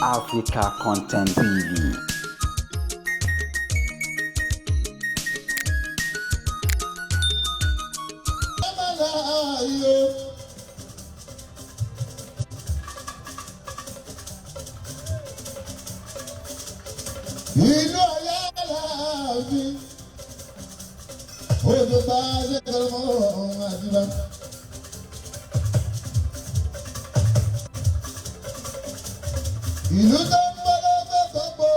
Africa Content TV. Ìlú tó ń bọ́ lọ́gbọ́ gbogbo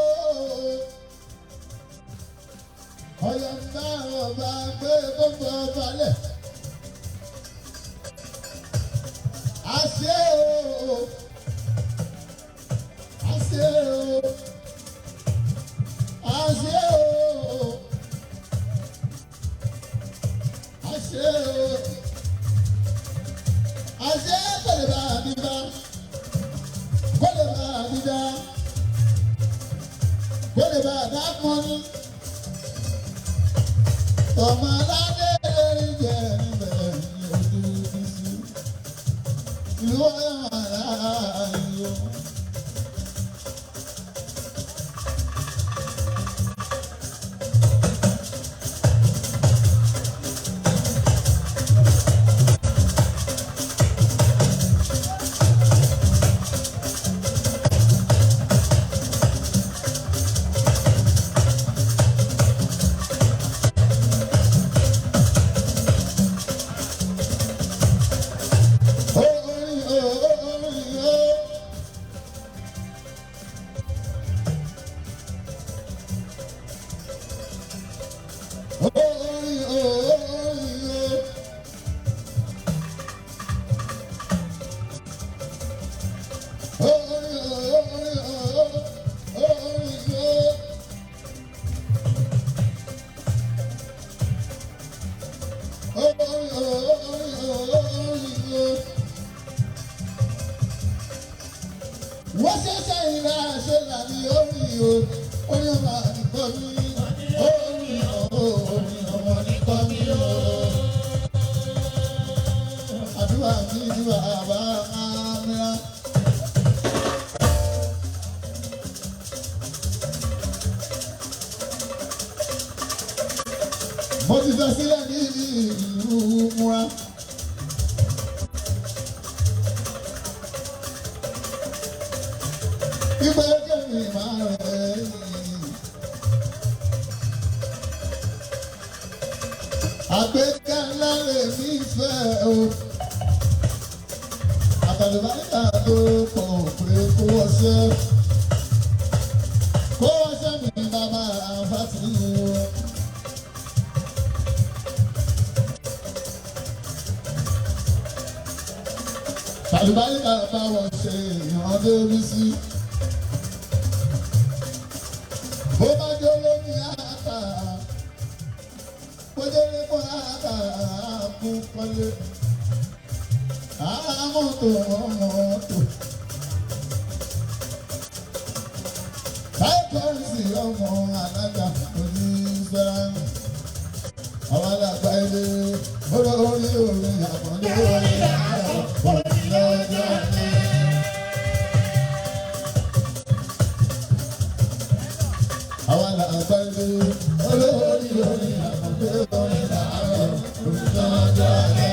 ọ̀yọ́ ńlá ọba gbé gbogbo balẹ̀. Àṣẹ o, àṣẹ o, àṣẹ o, àṣẹ o, àṣẹ kọ̀lẹ̀ bá a bí bá. Kole ba dida, kole ba dakmoni, ọmọ aládé lórí jẹ níbẹ̀ ní ojú bísí, ìlú ọ̀yọ́ aláàyò. Wọ́n ṣẹ̀ṣẹ̀ ìlà ṣe làbí orí o, orí ọmọ àdìpọ̀ mi, orí ọmọ àdìpọ̀ mi o. Àdúrà mi ní bàbá àmìlá. Mo ti sọ sílẹ̀ ní ìlú Múra. Ìgbà kẹ́mi máa rẹ̀ yìí. Àgbéká ńlá lè mí fẹ́ o. Àtàlùbáríkà tó pọ̀ pé kó wọ́ṣẹ́. Kó wọ́ṣẹ́ mi bàbá àfàtì o. Àtàlùbáríkà bá wọ́n ṣe ìrànlọ́wọ́ lórí sí. Bó bá jó lómi àtà, bó jó lómi àtà kún pọ́lé. Mọ́tò mọ́tò. Sáìkọ́rìsì ọmọ alága onífẹ́ràn. Àwọn alágbá ilé olórí orí àpọ̀lé orí àwọn onílọ́jọ́ ní. Àwọn alágbá ilé olórí orí àpọ̀lé orí àwọn onílọ́jọ́ ní.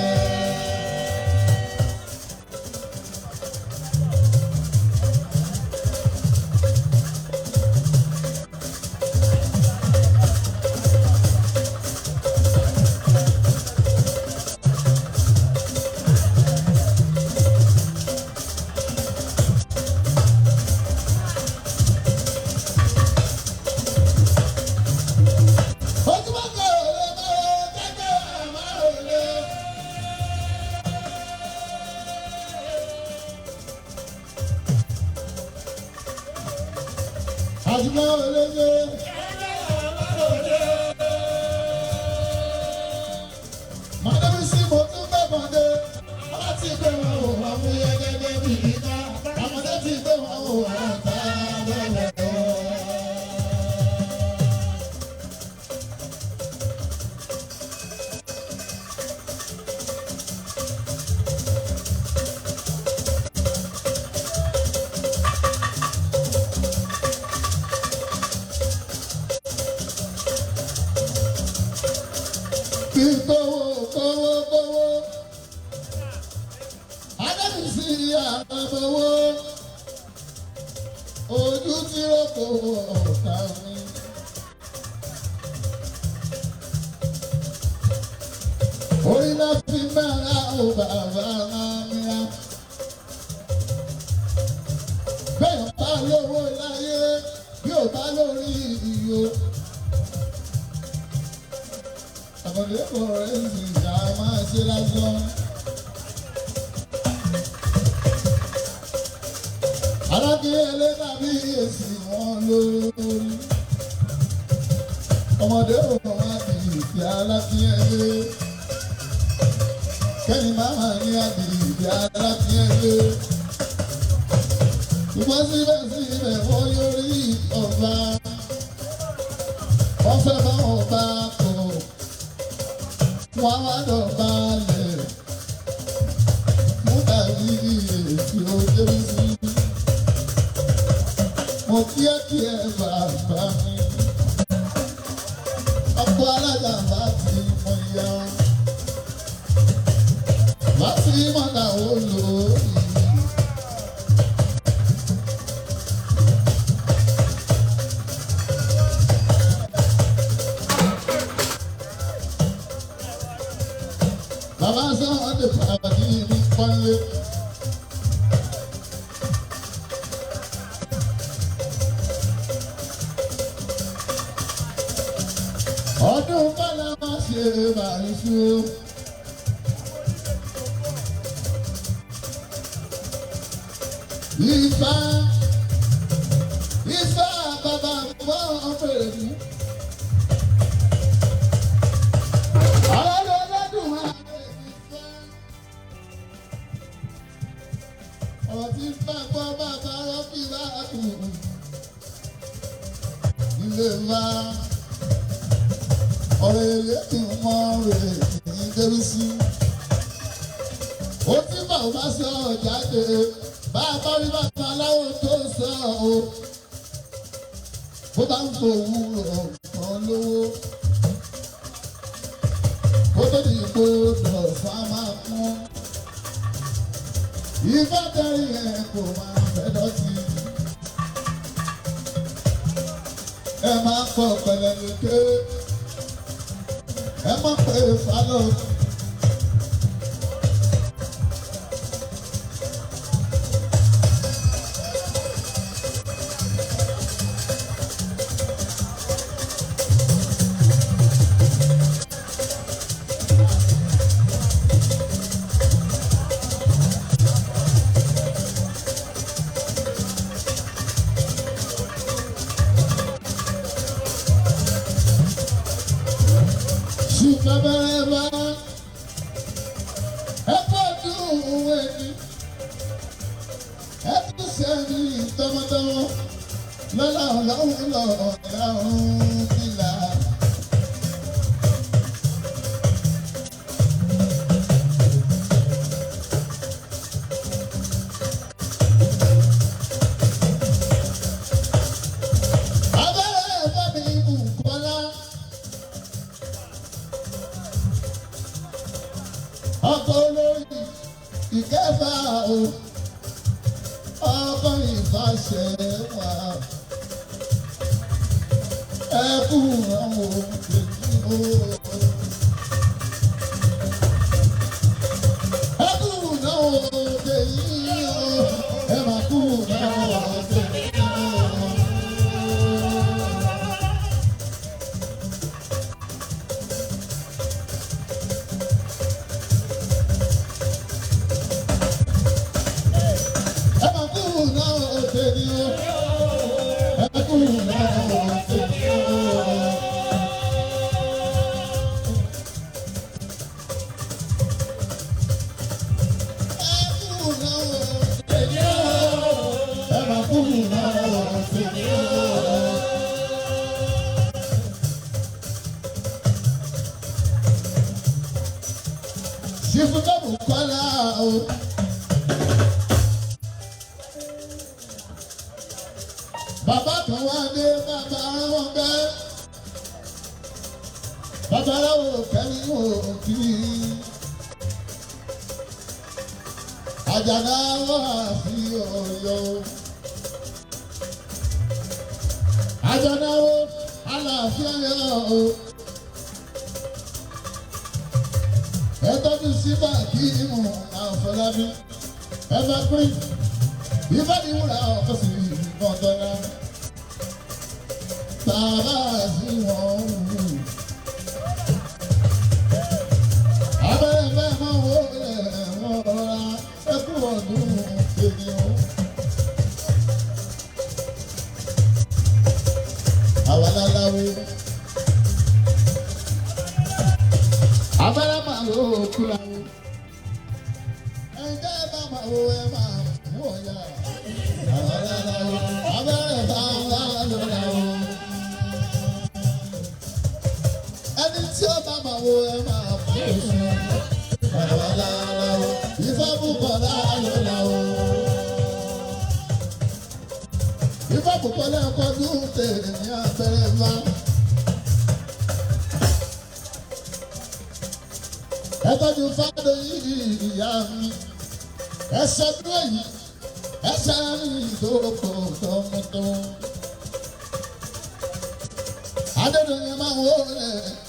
Àjùmọ̀ olóyè. Màdàbí sí mo tún fẹ́ bọ̀dé. Ọlá ti gbé wọn wò wọ́n mú yẹ gẹ́gẹ́ bí ìta. Àmọ̀dé ti gbé wọn wò wọ́n ta bẹ́ẹ̀ o. kí kówó. Adébísí àbẹ̀wò ojú tí ó kò ọ̀tá mi. Orí náà fi mẹ́ra ó bàbá mi ra. Bẹ́ẹ̀ bá lówó láyé bí ò bá lórí iyo. Àkọ́dé kò rẹ̀ ń sìn ká máa ṣe lásán. Alákìyèlé tàbí èsì wọn lórí. Ọmọdé òun wá di ìfẹ́ alákìyèlé. Kẹ́ni máa ní àdì ìfẹ́ alákìyèlé. Ṣùgbọ́n síbẹ̀síbẹ̀ wọ́n yọrí ọba. Wọ́n fẹ́ bá ọba kọ̀. Wọ́n á wá dọ̀bálẹ̀. Mú dàbí èsì òjò sí. Mo kí ẹ bàbá mi. Ọkọ alájà bá ti mọ ìyá. Bá ti mọ̀nà olórí. Bàbá sọ̀rọ̀ ní pàdé ní pọ́nlé. Ọdún bọ́lá máa ṣe bàrísú. Ifá bàbá gbọ́ ọ̀pẹ̀rẹ̀ mú. Ọlọ́dún ọlọ́dún máa ṣe Ifá. Ọ̀rọ̀ tí bá gbọ́ bàbá rọ́bì bá kù. Ilé wa. Ọ̀rọ̀ èlé kì í mọ rẹ̀ ní Débísí. Ó tí bá ò bá sọ jáde, bá a bá rí bàtà aláwọ̀ tó sọ o. Bó bá ń fòwú rọ̀ kan lówó. Bó tó di ipò dọ̀fà máa kún. Ifá tẹ̀rí ẹ̀ kò máa fẹ́ dọ̀tí. Ẹ máa pọ̀ pẹ̀lẹ́ lókè. Ẹ má pè é fálọ́. Bàbá ẹ gbọ́dún ẹni ẹ tún sẹ́ni tọmọtọmọ lọ́la ọlọ́run lọ́ọ̀ọ́yà ọ̀hún nílà. Abẹ́rẹ́ bá mi bù kọ́lá. Ọkọ olórí ìkẹfà o, ọkọ ìfàṣẹ wà. Ẹkún àwọn òkèjì o. Ẹkún náà òkèjì o. Ẹ máa kú náà òkèjì o. Bàbá kan wá dé bàbá wọn bẹ́. babaláwo kẹ́mi wò kí. Àjànà wà sí Ọ̀yọ́. Àjànà wo àlàáfíà yọ o. Ẹ tọ́jú síbà kí ìmọ̀ àfọlábí. Evergreen ìfẹ́ ni wúrà ọkọ̀ sí ìgbọ̀ngànlá. Bàbá sí wọn wù. Abẹ́rẹ́ bẹ́ẹ̀ máa wọ ẹ̀wọ̀n rọra ẹkú ọdún ènìyàn. Àwàláláwo. Abẹ́rẹ́ máa wọ òkúláwo. Ẹ̀jẹ̀ bá máa wọ ẹ̀ máa mú ọ̀yà. Àwàláláwo. Abẹ́rẹ́ bá wà lọ́láwo. Ẹni tí ó bá máa wọ ẹ̀ máa mú oṣù. Àwàláláwo. Ìfẹ́ púpọ̀ láàlọ́láwo. Ìfẹ́ púpọ̀ lẹ́ẹ̀kọ́dún tèrè ní abẹ́rẹ́ bá. Ẹ tọ́jú fáadé yìí ìyá mi. Ẹsẹ̀ dúró yìí, ẹsẹ̀ rìn ìdókò tọmọtọmọ. Adédọ̀yìn máa wọ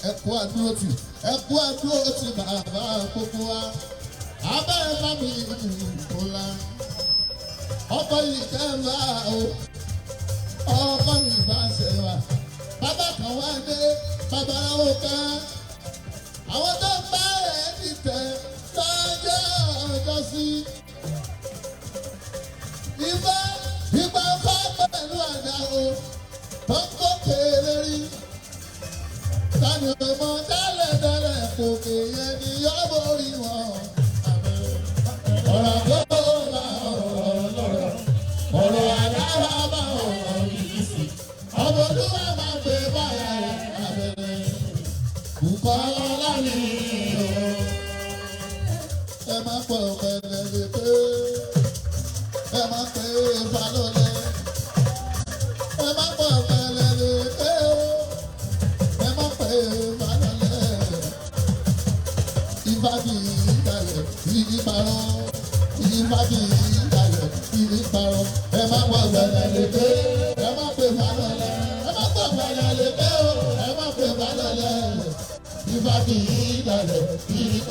ẹ̀kú àdúrótì, ẹ̀kú àdúrótì bàbá gbogbo wa. Abẹ́rẹ́ bá mi ìkọlá. Ọkọ yìí kẹ́ńbà o, ọkọ mi bá ṣe wà. Bàbá kan wá dé, babaláwo ká. Àwọn tó ń bá ẹ̀ dìtẹ̀ lọ́jọ́ ọjọ́ sí. Ìgbà fọ́ pẹ̀lú àdá o, tó ń gòkè lérí. Tani ọmọ dálẹ̀dálẹ̀ kòkè yẹn ni yọ́ borí wọn. Ọ̀rọ̀ tó bá ọ̀rọ̀ lọ́rọ̀, ọ̀rọ̀ àdáwà bá ọ̀rọ̀ yìí sí. Ọmọ olúwa máa gbé báyà rẹ̀ abẹ́rẹ́. Bùkọ́lá lárí o. Ẹ má pọ̀ pẹ̀lẹ́ lè pé. Ẹ má pé falọ́lẹ̀. Ẹ má pọ̀ pẹ̀lẹ́ lè pé o. Ẹ má pé falọ́lẹ̀. Ìbàdí ìdàlẹ̀ ìdíparọ́. Ìbàdí ìdàlẹ̀ ìdíparọ́. Ẹ má pọ̀ pẹ̀lẹ́ lè pé. Ẹ má pé falọ́lẹ̀. Ẹ má pọ̀ pẹ̀lẹ́ lè pé o. Ẹ má pé falọ́lẹ̀. Ìbàdí ìdàlẹ̀ ìdíparọ́.